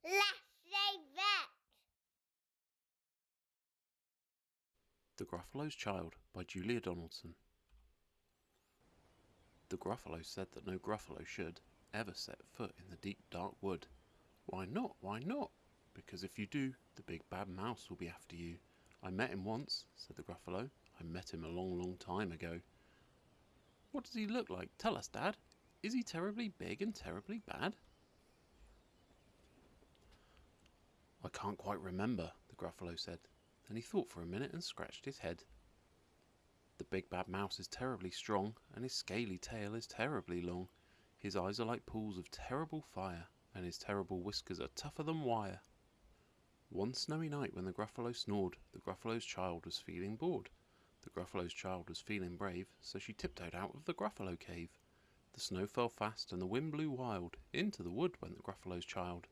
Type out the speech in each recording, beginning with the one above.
Let's say that. The Gruffalo's Child by Julia Donaldson. The Gruffalo said that no Gruffalo should ever set foot in the deep dark wood. Why not? Why not? Because if you do, the big bad mouse will be after you. I met him once, said the Gruffalo. I met him a long time ago. What does he look like? Tell us, Dad. Is he terribly big and terribly bad? I can't quite remember, the Gruffalo said. Then he thought for a minute and scratched his head. The big bad mouse is terribly strong, and his scaly tail is terribly long. His eyes are like pools of terrible fire, and his terrible whiskers are tougher than wire. One snowy night when the Gruffalo snored, the Gruffalo's child was feeling bored. The Gruffalo's child was feeling brave, so she tiptoed out of the Gruffalo cave. The snow fell fast and the wind blew wild. Into the wood went the Gruffalo's child.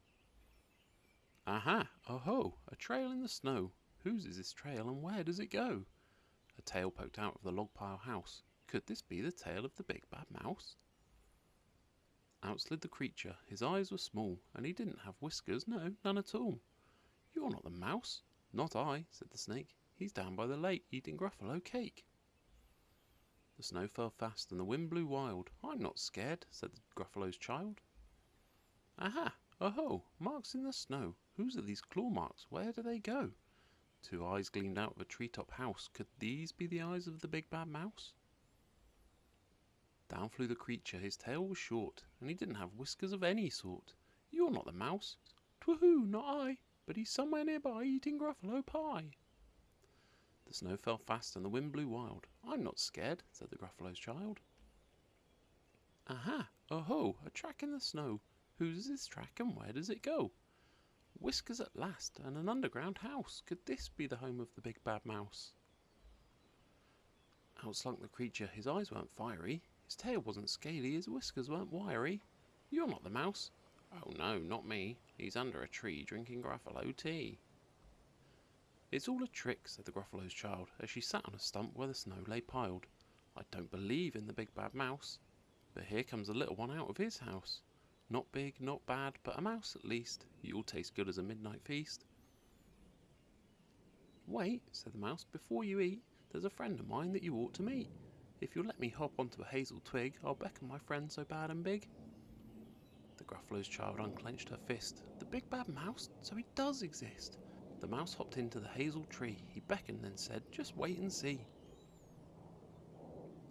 Aha! Oh-ho! A trail in the snow. Whose is this trail and where does it go? A tail poked out of the log pile house. Could this be the tail of the big bad mouse? Out slid the creature. His eyes were small, and he didn't have whiskers, no, none at all. You're not the mouse. Not I, said the snake. He's down by the lake eating Gruffalo cake. The snow fell fast and the wind blew wild. I'm not scared, said the Gruffalo's child. Aha! Oh-ho! Marks in the snow. Whose are these claw marks? Where do they go? Two eyes gleamed out of a treetop house. Could these be the eyes of the big bad mouse? Down flew the creature. His tail was short, and he didn't have whiskers of any sort. You're not the mouse. Twahoo, not I. But he's somewhere nearby eating Gruffalo pie. The snow fell fast and the wind blew wild. I'm not scared, said the Gruffalo's child. Aha! Oh-ho! A track in the snow. Whose is this track and where does it go? Whiskers at last, and an underground house. Could this be the home of the big bad mouse? Out slunk the creature. His eyes weren't fiery, his tail wasn't scaly, his whiskers weren't wiry. You're not the mouse. Oh no, not me. He's under a tree drinking Gruffalo tea. It's all a trick, said the Gruffalo's child, as she sat on a stump where the snow lay piled. I don't believe in the big bad mouse. But here comes the little one out of his house. Not big, not bad, but a mouse at least. You'll taste good as a midnight feast. Wait, said the mouse, before you eat, there's a friend of mine that you ought to meet. If you'll let me hop onto a hazel twig, I'll beckon my friend so bad and big. The Gruffalo's child unclenched her fist. The big bad mouse? So he does exist. The mouse hopped into the hazel tree. He beckoned and said, just wait and see.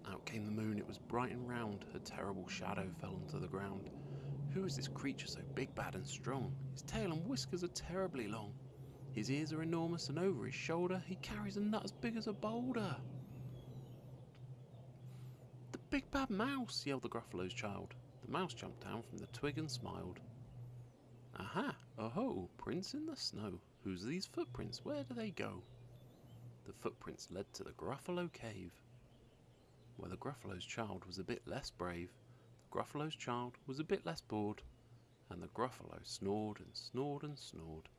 Out came the moon. It was bright and round. A terrible shadow fell onto the ground. Who is this creature so big, bad and strong? His tail and whiskers are terribly long. His ears are enormous and over his shoulder he carries a nut as big as a boulder. The big bad mouse, yelled the Gruffalo's child. The mouse jumped down from the twig and smiled. Aha! Oh-ho! Prints in the snow. Whose are these footprints? Where do they go? The footprints led to the Gruffalo cave, where the Gruffalo's child was a bit less brave. The Gruffalo's child was a bit less bored, and the Gruffalo snored and snored and snored.